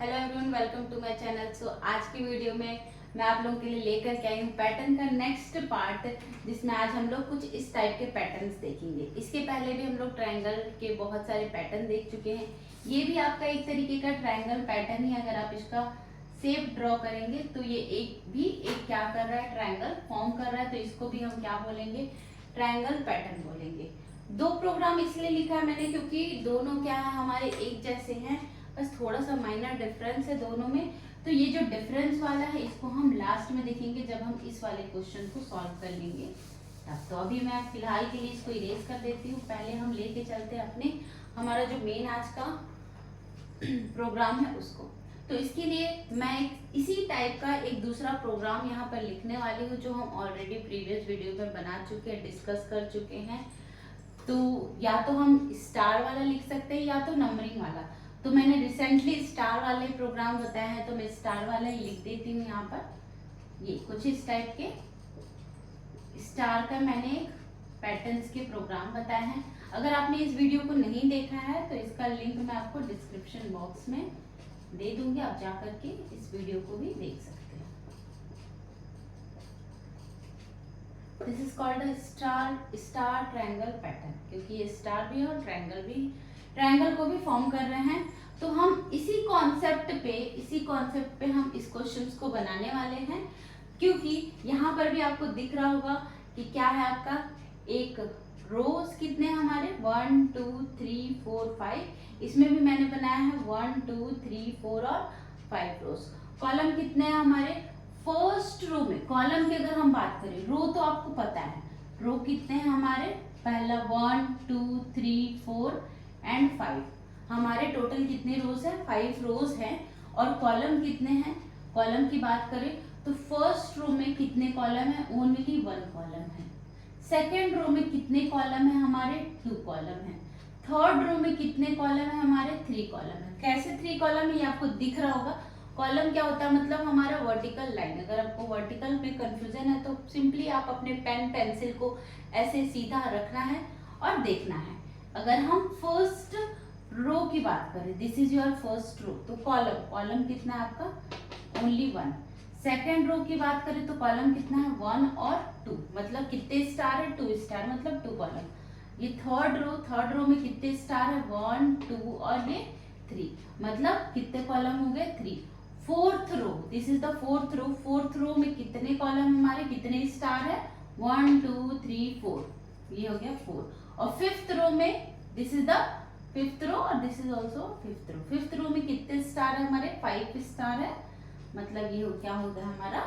Hello everyone, welcome to my channel. So आज की video में मैं आप लोगों के लिए लेकर के आई हूँ पैटर्न का नेक्स्ट पार्ट, जिसमें आज हम लोग कुछ इस टाइप के पैटर्न्स देखेंगे। इसके पहले भी हम लोग ट्रायंगल के बहुत सारे पैटर्न देख चुके हैं। ये भी आपका एक तरीके का ट्रायंगल पैटर्न ही। अगर आप इसका शेप ड्रॉ करेंगे तो ये एक क्या कर रहा है, ट्रायंगल फॉर्म कर रहा है, तो इसको भी हम क्या बोलेंगे, ट्रायंगल पैटर्न बोलेंगे। दो प्रोग्राम इसलिए लिखा है मैंने क्योंकि दोनों क्या है, हमारे एक जैसे हैं, बस थोड़ा सा माइनर डिफरेंस है दोनों में। तो ये जो डिफरेंस वाला है इसको हम लास्ट में देखेंगे, जब हम इस वाले क्वेश्चन को सॉल्व कर लेंगे तब। तो अभी मैं फिलहाल के लिए इसको इरेज कर देती हूँ। पहले हम लेके चलते हैं अपने हमारा जो मेन आज का प्रोग्राम है उसको। तो इसके लिए मैं इसी टाइप का एक दूसरा प्रोग्राम यहाँ पर लिखने वाली हूँ, जो हम ऑलरेडी प्रीवियस वीडियो में बना चुके हैं, डिस्कस कर चुके हैं। तो या तो हम स्टार वाला लिख सकते हैं या तो नंबरिंग वाला। तो मैंने रिसेंटली स्टार वाले प्रोग्राम बताया है, तो मैं स्टार वाला ही लिख देती हूँ यहाँ पर। ये कुछ इस टाइप के स्टार का मैंने एक पैटर्न्स के प्रोग्राम बताए हैं। अगर आपने इस वीडियो को नहीं देखा है तो इसका लिंक मैं आपको डिस्क्रिप्शन बॉक्स में दे दूंगी, आप जा करके इस वीडियो को भी देख सकते हैं। This is called a star triangle pattern, क्योंकि ये स्टार भी है और ट्रायंगल को भी फॉर्म कर रहे हैं। तो हम इसी कॉन्सेप्ट पे हम इस क्वेश्चंस को बनाने वाले हैं, क्योंकि यहाँ पर भी आपको दिख रहा होगा कि क्या है आपका, एक रोज कितने हमारे 1 2 3 4 5। इसमें भी मैंने बनाया है 1 2 3 4 और 5 रोज। कॉलम कितने हैं हमारे, फर्स्ट रो में कॉलम की अगर हम बात करें, रो तो आपको पता है, रो कितने हैं हमारे, पहला 1 2 3 4 एंड 5। हमारे टोटल कितने रोज है, 5 रोज हैं। और कॉलम कितने हैं, कॉलम की बात करें तो फर्स्ट रो में कितने कॉलम है, ओनली 1 कॉलम है। सेकेंड रो में कितने कॉलम है हमारे, 2 कॉलम है। थर्ड रो में कितने कॉलम है हमारे, 3 कॉलम है। कैसे 3 कॉलम है ये आपको दिख रहा होगा। कॉलम क्या होता है, मतलब हमारा वर्टिकल लाइन। अगर आपको वर्टिकल में कंफ्यूजन है तो सिंपली आप अपने पेन पेंसिल को ऐसे सीधा रखना है और देखना है। अगर हम फर्स्ट रो की बात करें, this is your first row, तो कॉलम कितना है आपका, ओनली 1। सेकेंड रो की बात करें तो कॉलम कितना है, 1 और 2, मतलब कितने स्टार है, 2 स्टार, मतलब 2 कॉलम। ये थर्ड रो में कितने स्टार है, 1 2 और ये 3, मतलब कितने कॉलम हो गए, 3। Fourth row, this is the fourth row. Fourth row में कितने कॉलम हमारे, कितने स्टार है, 1 2 3 4, ये हो गया 4। और फिफ्थ रो में, this is the fifth row और this is also fifth row. Fifth row में कितने स्टार है हमारे, 5 स्टार है, मतलब ये क्या हो गया हमारा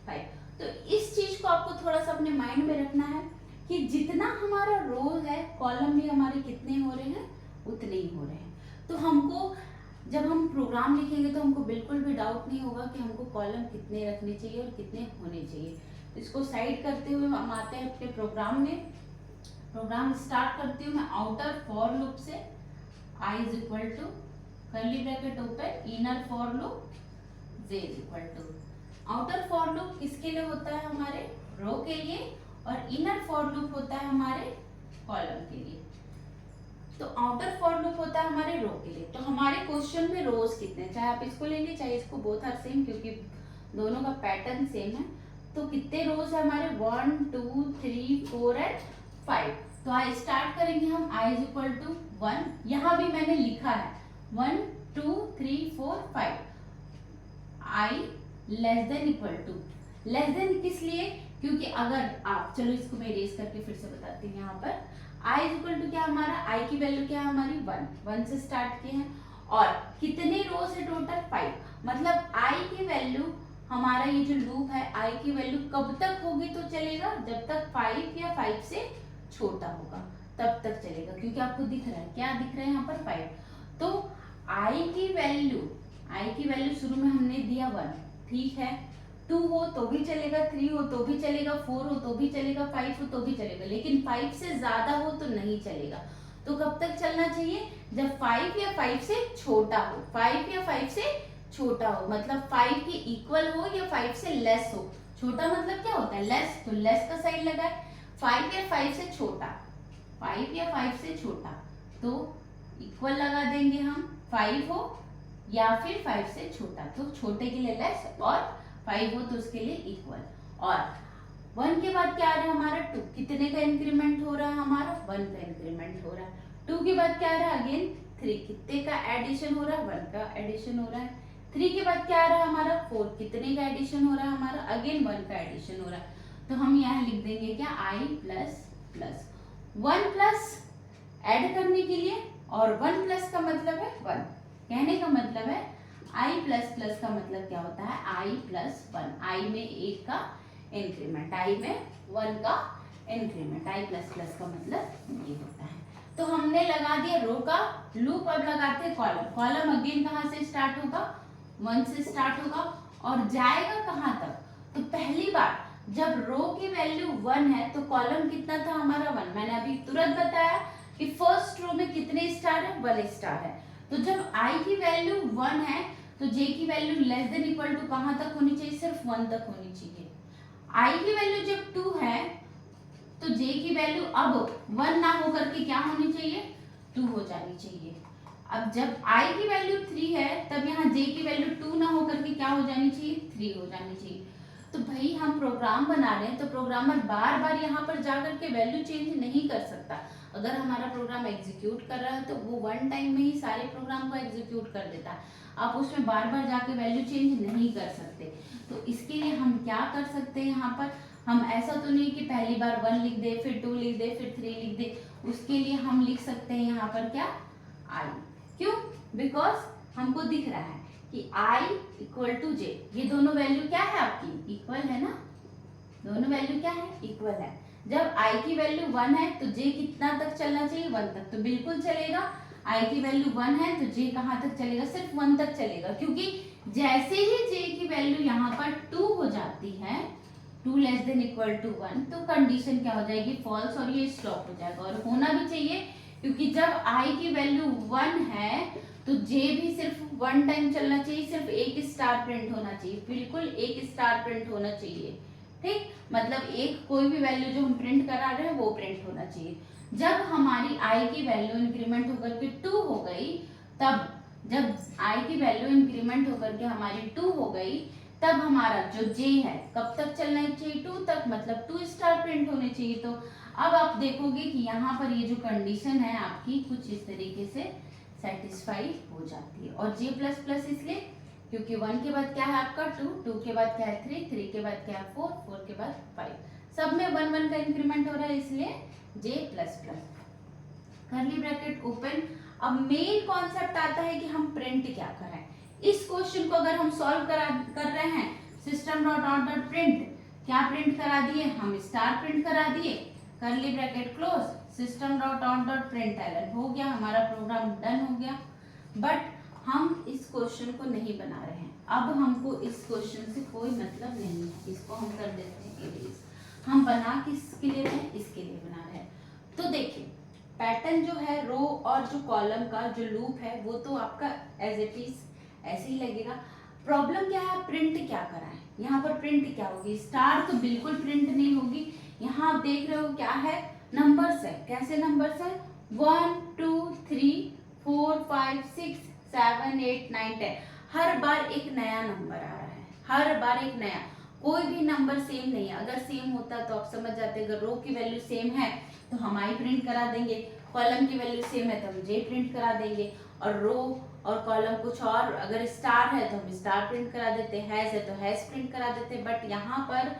5। तो इस चीज को आपको थोड़ा सा अपने माइंड में रखना है कि जितना हमारा रोज है, कॉलम भी हमारे कितने हो रहे हैं, उतने ही हो रहे हैं। तो हमको जब हम प्रोग्राम लिखेंगे तो हमको बिल्कुल भी डाउट नहीं होगा कि हमको कॉलम कितने रखने चाहिए और कितने होने चाहिए। तो इसको साइड करते हुए हम आते हैं अपने प्रोग्राम में। प्रोग्राम स्टार्ट करती हूँ मैं आउटर फॉर लूप से। i is equal to curly bracket open, inner for loop j is equal to. Outer for loop किसके लिए होता है, हमारे रो के लिए, और इनर फॉर लूप होता है हमारे कॉलम के लिए। तो आउटर फॉर लूप होता है हमारे रो के लिए। तो हमारे क्वेश्चन में रोज कितने, चाहे आप इसको ले लीजिए चाहे इसको, बोथ आर सेम, क्योंकि दोनों का पैटर्न सेम है। तो कितने रोज है हमारे, 1 2 3 4 एंड 5। तो आई स्टार्ट करेंगे हम, i इज इक्वल टू 1। यहाँ भी मैंने लिखा है 1 2 3 4 5, i less than equal to. Less than किस लिए, क्योंकि अगर आप, चलो इसको मैं इरेज करके फिर से बताती हूँ। यहाँ पर i इज इक्वल टू क्या हमारा, i की वैल्यू क्या है हमारी, 1 से स्टार्ट किए हैं। और कितने रोज है टोटल, 5, मतलब i की वैल्यू, हमारा ये जो लूप है, i की वैल्यू कब तक होगी तो चलेगा, जब तक 5 या 5 से छोटा होगा तब तक चलेगा। क्योंकि आपको दिख रहा है, क्या दिख रहा है यहाँ पर, 5। तो i की वैल्यू शुरू में हमने दिया 1, ठीक है। 2 हो तो भी चलेगा, 3 हो तो भी चलेगा, 4 हो तो भी चलेगा, 5 हो तो भी चलेगा, लेकिन 5 से ज्यादा हो तो नहीं चलेगा। तो कब तक चलना चाहिए, जब 5 या 5 से छोटा हो। 5 या 5 से छोटा हो मतलब 5 के इक्वल हो या 5 से लेस हो। छोटा मतलब क्या होता है, लेस, तो लेस का साइन लगाए। 5 या 5 से छोटा, 5 या 5 से छोटा, तो इक्वल लगा देंगे हम, 5 हो या फिर 5 से छोटा, तो छोटे के लिए लेस और 5 हो तो उसके लिए इक्वल। और 1 के बाद क्या आ रहा है हमारा 2, कितने का इंक्रीमेंट हो रहा है हमारा 1 का इंक्रीमेंट हो रहा है। 2 के बाद क्या आ रहा है अगेन 3, कितने का एडिशन हो रहा है 1 का एडिशन हो रहा है। 3 के बाद क्या आ रहा है हमारा 4, कितने का एडिशन हो रहा है हमारा अगेन 1 का एडिशन हो रहा है। तो हम यहाँ लिख देंगे क्या i plus plus 1 plus add करने के लिए, और 1 प्लस का मतलब है 1, कहने का मतलब है i प्लस प्लस का मतलब क्या होता है i प्लस 1, i में 1 का इंक्रीमेंट, i में 1 का इंक्रीमेंट, i प्लस प्लस का मतलब ये होता है। तो हमने लगा दिया रो का लूप, अब लगाते हैं कॉलम। कॉलम अगेन कहाँ से स्टार्ट होगा 1 से स्टार्ट होगा और जाएगा कहाँ तक, तो पहली बार जब रो की वैल्यू 1 है तो कॉलम कितना था हमारा 1, मैंने अभी तुरंत बताया कि फर्स्ट रो में कितने स्टार है 1 स्टार है। तो जब i की वैल्यू 1 है तो j की value less than equal to कहाँ तक होनी चाहिए, सिर्फ 1 तक होनी चाहिए। i की वैल्यू जब 2 है तो j की वैल्यू अब 1 ना होकर के क्या होनी चाहिए 2 हो जानी चाहिए। अब जब i की वैल्यू 3 है तब यहाँ j की वैल्यू 2 ना होकर के क्या हो जानी चाहिए 3 हो जानी चाहिए। तो भाई हम प्रोग्राम बना रहे हैं तो प्रोग्रामर बार बार यहाँ पर जाकर के वैल्यू चेंज नहीं कर सकता। अगर हमारा प्रोग्राम एग्जीक्यूट कर रहा है तो वो 1 टाइम में ही सारे प्रोग्राम को एग्जीक्यूट कर देता है, आप उसमें बार बार जाके वैल्यू चेंज नहीं कर सकते। तो इसके लिए हम क्या कर सकते हैं, यहाँ पर हम ऐसा तो नहीं कि पहली बार 1 लिख दे फिर 2 लिख दे फिर 3 लिख दे, उसके लिए हम लिख सकते हैं यहाँ पर क्या i, क्यों, बिकॉज हमको दिख रहा है कि i इक्वल टू j, ये दोनों वैल्यू क्या है आपकी इक्वल है ना, दोनों वैल्यू क्या है इक्वल है। जब i की वैल्यू 1 है तो j कितना तक चलना चाहिए 1 तक, तो बिल्कुल चलेगा। i की वैल्यू 1 है तो j कहाँ तक चलेगा सिर्फ 1 तक चलेगा, क्योंकि जैसे ही j की वैल्यू यहाँ पर 2 हो जाती है 2 लेस देन इक्वल टू 1 तो कंडीशन क्या हो जाएगी फॉल्स और ये स्टॉप हो जाएगा। और होना भी चाहिए क्योंकि जब i की वैल्यू 1 है तो j भी सिर्फ 1 टाइम चलना चाहिए, सिर्फ एक स्टार प्रिंट होना चाहिए, बिल्कुल एक स्टार प्रिंट होना चाहिए, ठीक, मतलब एक कोई भी वैल्यू जो हम प्रिंट करा रहे हैं वो प्रिंट होना चाहिए। जब हमारी i की वैल्यू इंक्रीमेंट होकर के 2 हो गई, तब जब i की वैल्यू इंक्रीमेंट होकर के हमारी 2 हो गई तब हमारा जो j है कब तक चलना चाहिए 2 तक, मतलब 2 स्टार प्रिंट होने चाहिए। तो अब आप देखोगे कि यहाँ पर ये जो कंडीशन है आपकी कुछ इस तरीके से सेटिस्फाई हो जाती है। और j प्लस प्लस इसलिए क्योंकि 1 के बाद क्या है आपका 2, 2 के बाद क्या है 3, 3 के बाद क्या है 4, 4 के बाद 5, सब में 1 1 का इंक्रीमेंट हो रहा है इसलिए j plus plus curly bracket open. अब मेन कॉन्सेप्ट आता है कि हम प्रिंट क्या कराएं। इस क्वेश्चन को अगर हम सॉल्व कर रहे हैं system dot out dot print, क्या प्रिंट करा दिए हम स्टार प्रिंट करा दिए, curly bracket close, system dot out dot print ln, हो गया हमारा प्रोग्राम डन हो गया। बट हम इस क्वेश्चन को नहीं बना रहे हैं, अब हमको इस क्वेश्चन से कोई मतलब नहीं है, इसको हम कर देते हैं इरेज। हम बना किसके लिए रहे हैं, इसके लिए बना रहे हैं। तो देखिए पैटर्न जो है रो और जो कॉलम का जो लूप है वो तो आपका एज इट इज ऐसे ही लगेगा। प्रॉब्लम क्या है, प्रिंट क्या कराएं, यहाँ पर प्रिंट क्या होगी, स्टार तो बिल्कुल प्रिंट नहीं होगी। यहाँ आप देख रहे हो क्या है नंबर्स है, कैसे नंबर्स है 1 2 3 4 5 6 7 8 9 10, हर बार एक नया नंबर आ रहा है, हर बार एक नया, कोई भी नंबर सेम नहीं है। अगर सेम होता तो आप समझ जाते, अगर रो की वैल्यू सेम है तो हम आई प्रिंट करा देंगे, कॉलम की वैल्यू सेम है तो हम जे प्रिंट करा देंगे, और रो और कॉलम कुछ और, अगर स्टार है तो हम स्टार प्रिंट करा देते, हैश है तो हैश प्रिंट करा देते। बट यहाँ पर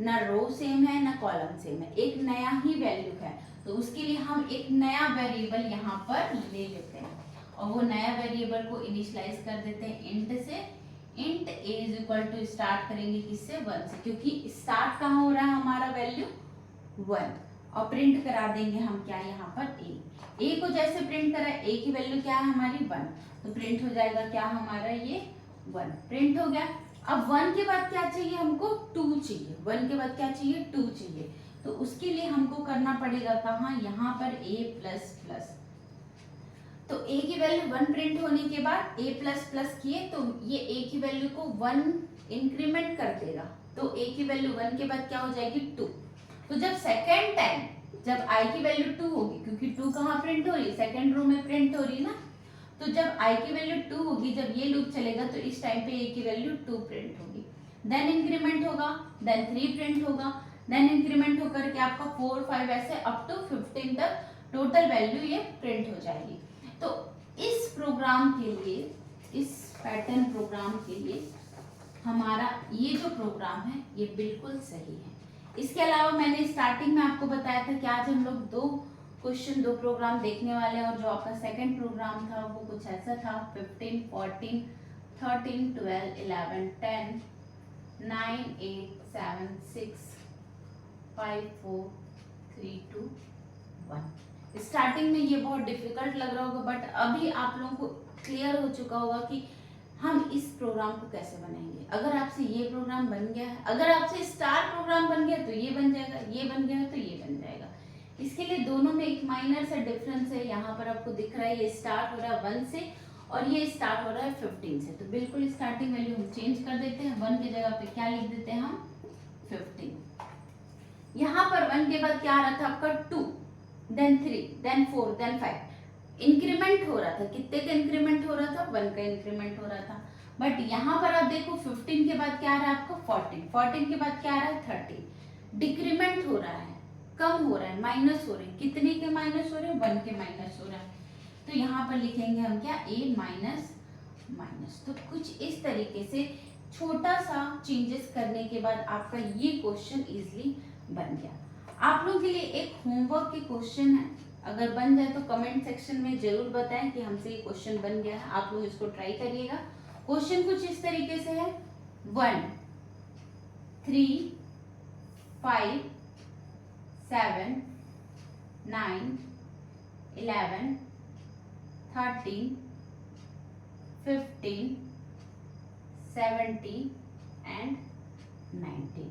ना रो सेम है ना कॉलम सेम है, एक नया ही वैल्यू है, तो उसके लिए हम एक नया वेरिएबल यहाँ पर ले लेते हैं और वो नया वेरिएबल को इनिशियलाइज कर देते हैं इंट से। Int a is equal to start करेंगे किससे 1 से, क्योंकि स्टार्ट कहाँ हो रहा है हमारा वैल्यू 1, और प्रिंट करा देंगे हम क्या यहाँ पर a को जैसे प्रिंट करा a की वैल्यू क्या है हमारी 1, तो प्रिंट हो जाएगा क्या हमारा ये 1, प्रिंट हो गया। अब 1 के बाद क्या चाहिए हमको 2 चाहिए, 1 के बाद क्या चाहिए 2 चाहिए, तो उसके लिए हमको करना पड़ेगा कहाँ यहाँ पर a प्लस प्लस, तो a की वैल्यू 1 प्रिंट होने के बाद a प्लस प्लस किए तो ये a की वैल्यू को 1 इंक्रीमेंट कर देगा, तो a की वैल्यू 1 के बाद क्या हो जाएगी 2। तो जब सेकेंड टाइम जब i की वैल्यू 2 होगी, क्योंकि 2 कहाँ प्रिंट हो रही है सेकेंड रो में प्रिंट हो रही है ना, तो जब i की वैल्यू 2 होगी, जब ये लूप चलेगा तो इस टाइम पे a की वैल्यू 2 प्रिंट होगी, देन इंक्रीमेंट होगा, देन 3 प्रिंट होगा, देन इंक्रीमेंट होकर के आपका 4 5 ऐसे अप टू 15 तक टोटल वैल्यू ये प्रिंट हो जाएगी। तो इस प्रोग्राम के लिए, इस पैटर्न प्रोग्राम के लिए हमारा ये जो प्रोग्राम है ये बिल्कुल सही है। इसके अलावा मैंने स्टार्टिंग में आपको बताया था कि आज हम लोग दो प्रोग्राम देखने वाले हैं, और जो आपका सेकंड प्रोग्राम था वो कुछ ऐसा था, 15 14 13 12 11 10 9 8 7 6 5 4 3 2 1। स्टार्टिंग में ये बहुत डिफिकल्ट लग रहा होगा, बट अभी आप लोगों को क्लियर हो चुका होगा कि हम इस प्रोग्राम को कैसे बनाएंगे। अगर आपसे ये प्रोग्राम बन गया है, अगर आपसे स्टार प्रोग्राम बन गया तो ये बन जाएगा, ये बन गया तो ये बन जाएगा। इसके लिए दोनों में एक माइनर सा डिफरेंस है। यहाँ पर आपको दिख रहा है ये स्टार्ट हो रहा है 1 से और ये स्टार्ट हो रहा है 15 से, तो बिल्कुल स्टार्टिंग वैल्यू हम चेंज कर देते हैं। 1 की जगह पे क्या लिख देते हैं हम, 15। यहाँ पर 1 के बाद क्या आ रहा था आपका 2, देन 3, देन 4, देन 5। इंक्रीमेंट हो रहा था, कितने का इंक्रीमेंट हो रहा था, 1 का इंक्रीमेंट हो रहा था। बट यहाँ पर आप देखो 15 के बाद क्या आ रहा है आपको 14, 14 के बाद क्या आ रहा है 30। डिक्रीमेंट हो रहा है, कम हो रहा है, माइनस हो रहे हैं। कितने के माइनस हो रहे हैं, 1 के माइनस हो रहा है। तो यहाँ पर लिखेंगे हम क्या, a माइनस माइनस। तो कुछ इस तरीके से छोटा सा चेंजेस करने के बाद आपका ये क्वेश्चन इजीली बन गया। आप लोगों के लिए एक होमवर्क के क्वेश्चन है, अगर बन जाए तो कमेंट सेक्शन में जरूर बताएं कि हमसे ये क्वेश्चन बन गया है। आप लोग इसको ट्राई करिएगा। क्वेश्चन कुछ इस तरीके से है, 1 3 5 7 9 11 13 15 17 एंड 19।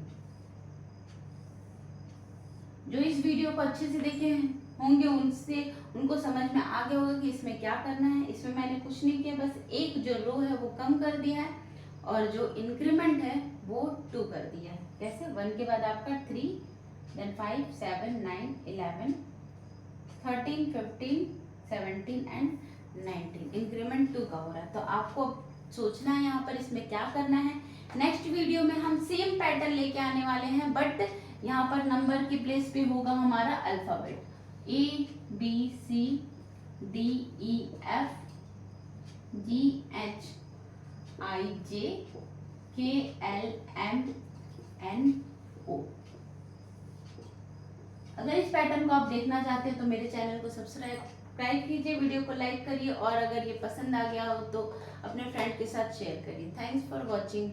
जो इस वीडियो को अच्छे से देखे होंगे उनको समझ में आ गया होगा कि इसमें क्या करना है। इसमें मैंने कुछ नहीं किया, बस एक जो रो है वो कम कर दिया है और जो इंक्रीमेंट है वो 2 कर दिया है। कैसे, 1 के बाद आपका 3, देन 5 7 9 11 13 15 17 एंड 19। इंक्रीमेंट 2 का हो रहा है। तो आपको सोचना है यहाँ पर इसमें क्या करना है। नेक्स्ट वीडियो में हम सेम पैटर्न लेके आने वाले हैं, बट यहाँ पर नंबर की प्लेस पे होगा हमारा अल्फाबेट, ABCDEFGHIJKLMNO। अगर इस पैटर्न को आप देखना चाहते हैं तो मेरे चैनल को सब्सक्राइब कीजिए, वीडियो को लाइक करिए और अगर ये पसंद आ गया हो तो अपने फ्रेंड के साथ शेयर करिए। Thanks for watching.